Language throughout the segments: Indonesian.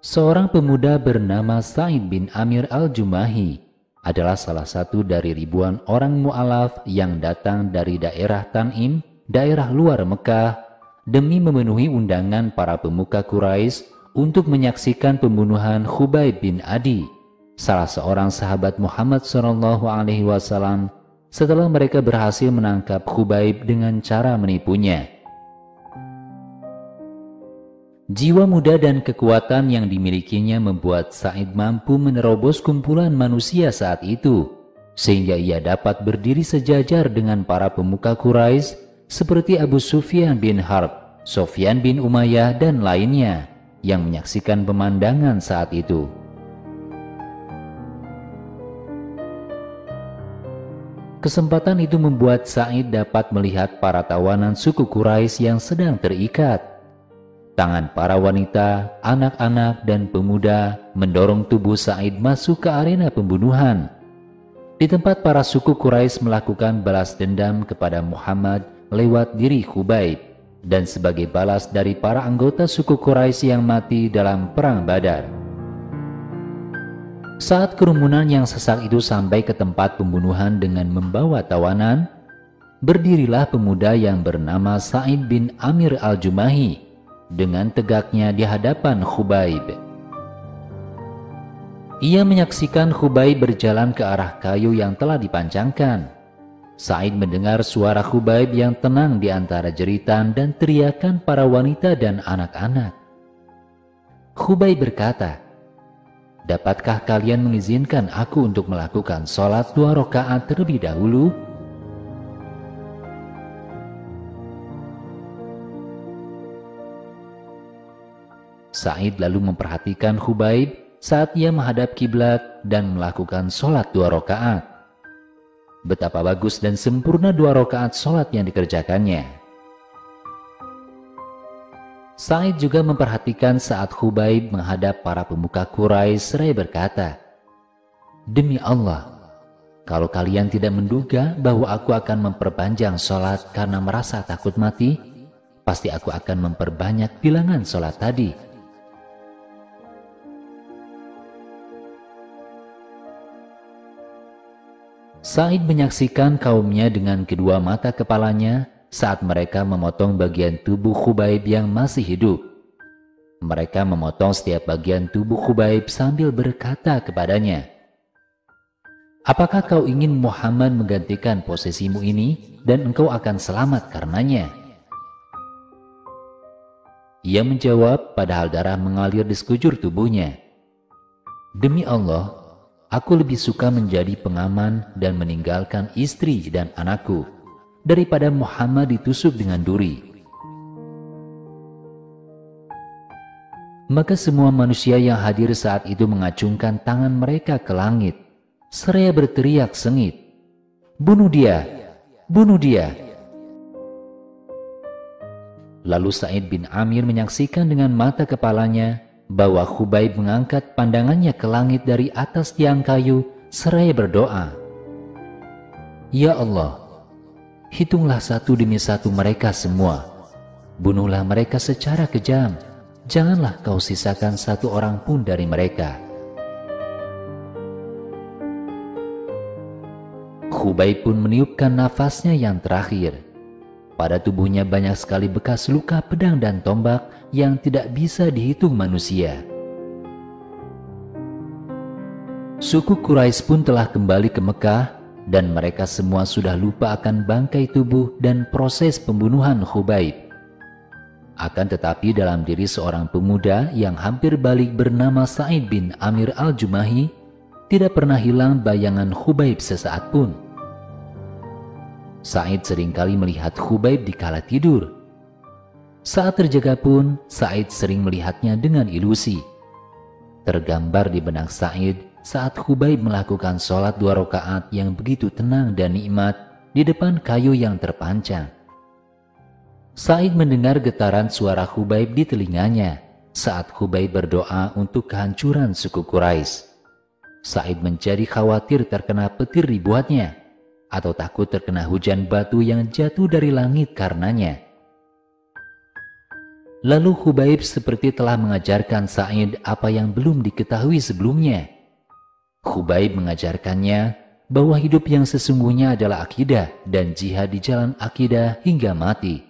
Seorang pemuda bernama Sa'id bin Amir al-Jumahi adalah salah satu dari ribuan orang mu'alaf yang datang dari daerah Tan'im, daerah luar Mekah, demi memenuhi undangan para pemuka Quraisy untuk menyaksikan pembunuhan Khubayb bin Adi, salah seorang sahabat Muhammad SAW, setelah mereka berhasil menangkap Khubayb dengan cara menipunya. Jiwa muda dan kekuatan yang dimilikinya membuat Sa'id mampu menerobos kumpulan manusia saat itu, sehingga ia dapat berdiri sejajar dengan para pemuka Quraisy seperti Abu Sufyan bin Harb, Sofyan bin Umayyah, dan lainnya yang menyaksikan pemandangan saat itu. Kesempatan itu membuat Sa'id dapat melihat para tawanan suku Quraisy yang sedang terikat. Tangan para wanita, anak-anak, dan pemuda mendorong tubuh Sa'id masuk ke arena pembunuhan, di tempat para suku Quraisy melakukan balas dendam kepada Muhammad lewat diri Khubayb, dan sebagai balas dari para anggota suku Quraisy yang mati dalam perang Badar. Saat kerumunan yang sesak itu sampai ke tempat pembunuhan dengan membawa tawanan, berdirilah pemuda yang bernama Sa'id bin Amir al-Jumahi dengan tegaknya di hadapan Khubayb. Ia menyaksikan Khubayb berjalan ke arah kayu yang telah dipancangkan. Sa'id mendengar suara Khubayb yang tenang di antara jeritan dan teriakan para wanita dan anak-anak. Khubayb berkata, "Dapatkah kalian mengizinkan aku untuk melakukan sholat 2 rakaat terlebih dahulu?" Sa'id lalu memperhatikan Khubayb saat ia menghadap kiblat dan melakukan sholat 2 rakaat. Betapa bagus dan sempurna 2 rakaat sholat yang dikerjakannya. Sa'id juga memperhatikan saat Khubayb menghadap para pemuka Quraisy seraya berkata, "Demi Allah, kalau kalian tidak menduga bahwa aku akan memperpanjang sholat karena merasa takut mati, pasti aku akan memperbanyak bilangan sholat tadi." Sa'id menyaksikan kaumnya dengan kedua mata kepalanya saat mereka memotong bagian tubuh Khubayb yang masih hidup. Mereka memotong setiap bagian tubuh Khubayb sambil berkata kepadanya, "Apakah kau ingin Muhammad menggantikan posisimu ini dan engkau akan selamat karenanya?" Ia menjawab padahal darah mengalir di sekujur tubuhnya, "Demi Allah, aku lebih suka menjadi pengaman dan meninggalkan istri dan anakku daripada Muhammad ditusuk dengan duri." Maka semua manusia yang hadir saat itu mengacungkan tangan mereka ke langit, seraya berteriak sengit, "Bunuh dia! Bunuh dia!" Lalu Sa'id bin Amir menyaksikan dengan mata kepalanya bahwa Khubayb mengangkat pandangannya ke langit dari atas tiang kayu seraya berdoa, "Ya Allah, hitunglah satu demi satu mereka semua. Bunuhlah mereka secara kejam. Janganlah kau sisakan satu orang pun dari mereka." Khubayb pun meniupkan nafasnya yang terakhir. Pada tubuhnya banyak sekali bekas luka pedang dan tombak yang tidak bisa dihitung manusia. Suku Quraisy pun telah kembali ke Mekah dan mereka semua sudah lupa akan bangkai tubuh dan proses pembunuhan Khubayb. Akan tetapi dalam diri seorang pemuda yang hampir balik bernama Sa'id bin Amir al-Jumahi tidak pernah hilang bayangan Khubayb sesaat pun. Sa'id seringkali melihat Khubayb di kala tidur. Saat terjaga pun, Sa'id sering melihatnya dengan ilusi. Tergambar di benak Sa'id saat Khubayb melakukan sholat 2 rakaat yang begitu tenang dan nikmat di depan kayu yang terpancang. Sa'id mendengar getaran suara Khubayb di telinganya saat Khubayb berdoa untuk kehancuran suku Quraisy. Sa'id menjadi khawatir terkena petir dibuatnya, atau takut terkena hujan batu yang jatuh dari langit karenanya. Lalu Khubaib seperti telah mengajarkan Sa'id apa yang belum diketahui sebelumnya. Khubaib mengajarkannya bahwa hidup yang sesungguhnya adalah akidah dan jihad di jalan akidah hingga mati.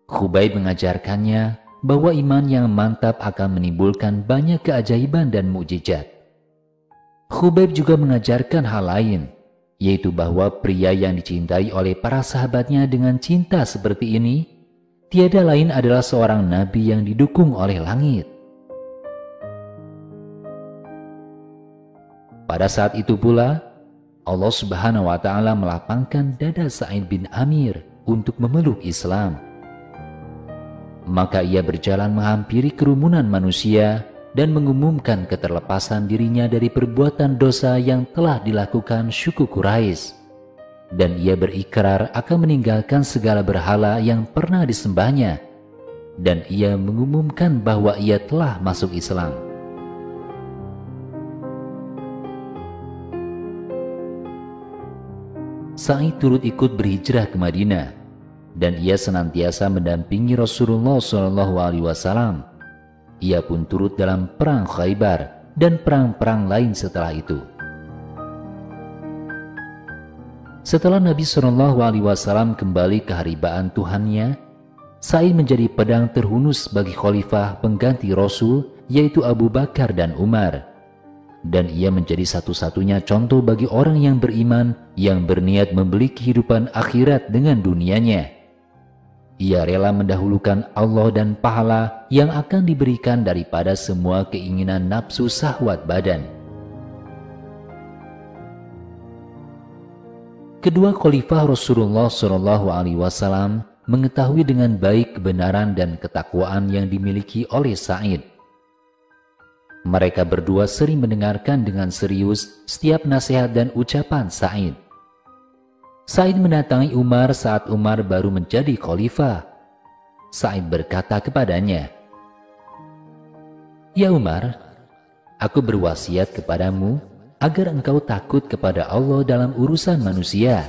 Khubaib mengajarkannya bahwa iman yang mantap akan menimbulkan banyak keajaiban dan mukjizat. Khubaib juga mengajarkan hal lain, yaitu bahwa pria yang dicintai oleh para sahabatnya dengan cinta seperti ini tiada lain adalah seorang nabi yang didukung oleh langit. Pada saat itu pula, Allah Subhanahu wa Ta'ala melapangkan dada Sa'id bin Amir untuk memeluk Islam. Maka ia berjalan menghampiri kerumunan manusia dan mengumumkan keterlepasan dirinya dari perbuatan dosa yang telah dilakukan suku Quraisy. Dan ia berikrar akan meninggalkan segala berhala yang pernah disembahnya, dan ia mengumumkan bahwa ia telah masuk Islam. Sa'id turut ikut berhijrah ke Madinah, dan ia senantiasa mendampingi Rasulullah SAW. Ia pun turut dalam perang Khaybar dan perang-perang lain setelah itu. Setelah Nabi SAW kembali ke haribaan Tuhannya, Sa'id menjadi pedang terhunus bagi khalifah pengganti Rasul, yaitu Abu Bakar dan Umar. Dan ia menjadi satu-satunya contoh bagi orang yang beriman yang berniat membeli kehidupan akhirat dengan dunianya. Ia rela mendahulukan Allah dan pahala yang akan diberikan daripada semua keinginan nafsu syahwat badan. Kedua khalifah Rasulullah SAW mengetahui dengan baik kebenaran dan ketakwaan yang dimiliki oleh Sa'id. Mereka berdua sering mendengarkan dengan serius setiap nasihat dan ucapan Sa'id. Sa'id mendatangi Umar saat Umar baru menjadi khalifah. Sa'id berkata kepadanya, "Ya Umar, aku berwasiat kepadamu agar engkau takut kepada Allah dalam urusan manusia,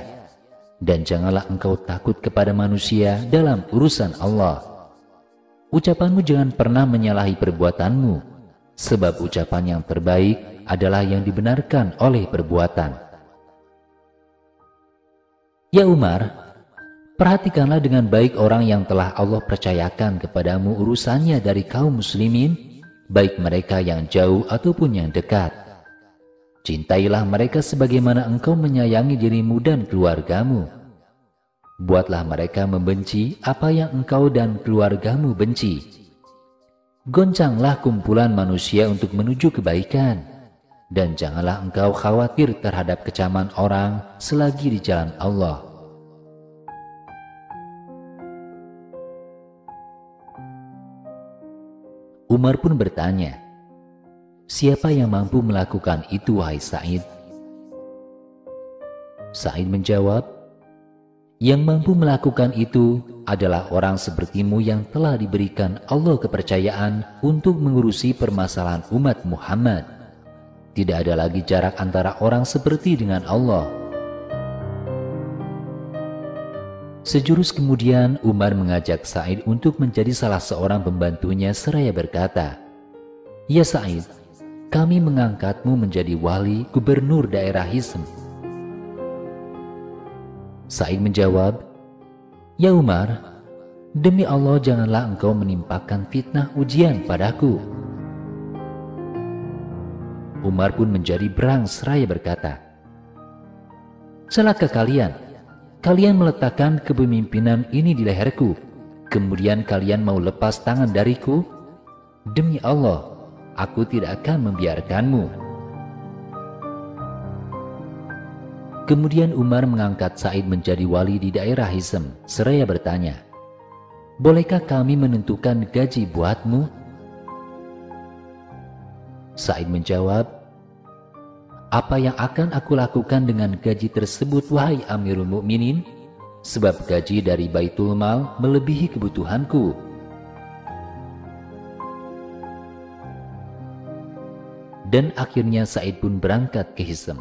dan janganlah engkau takut kepada manusia dalam urusan Allah. Ucapanmu jangan pernah menyalahi perbuatanmu, sebab ucapan yang terbaik adalah yang dibenarkan oleh perbuatan." Ya Umar, perhatikanlah dengan baik orang yang telah Allah percayakan kepadamu urusannya dari kaum muslimin, baik mereka yang jauh ataupun yang dekat. Cintailah mereka sebagaimana engkau menyayangi dirimu dan keluargamu. Buatlah mereka membenci apa yang engkau dan keluargamu benci. Goncanglah kumpulan manusia untuk menuju kebaikan, dan janganlah engkau khawatir terhadap kecaman orang selagi di jalan Allah. Umar pun bertanya, "Siapa yang mampu melakukan itu, wahai Sa'id?" Sa'id menjawab, "Yang mampu melakukan itu adalah orang sepertimu yang telah diberikan Allah kepercayaan untuk mengurusi permasalahan umat Muhammad. Tidak ada lagi jarak antara orang seperti dengan Allah." Sejurus kemudian Umar mengajak Sa'id untuk menjadi salah seorang pembantunya seraya berkata, "Ya Sa'id, kami mengangkatmu menjadi wali gubernur daerah Hisn." Sa'id menjawab, "Ya Umar, demi Allah janganlah engkau menimpakan fitnah ujian padaku." Umar pun menjadi berang seraya berkata, "Celaka kalian! Kalian meletakkan kepemimpinan ini di leherku, kemudian kalian mau lepas tangan dariku? Demi Allah, aku tidak akan membiarkanmu." Kemudian Umar mengangkat Sa'id menjadi wali di daerah Hisn seraya bertanya, "Bolehkah kami menentukan gaji buatmu?" Sa'id menjawab, "Apa yang akan aku lakukan dengan gaji tersebut, wahai Amirul Mukminin? Sebab gaji dari Baitul Mal melebihi kebutuhanku." Dan akhirnya Sa'id pun berangkat ke Hisn.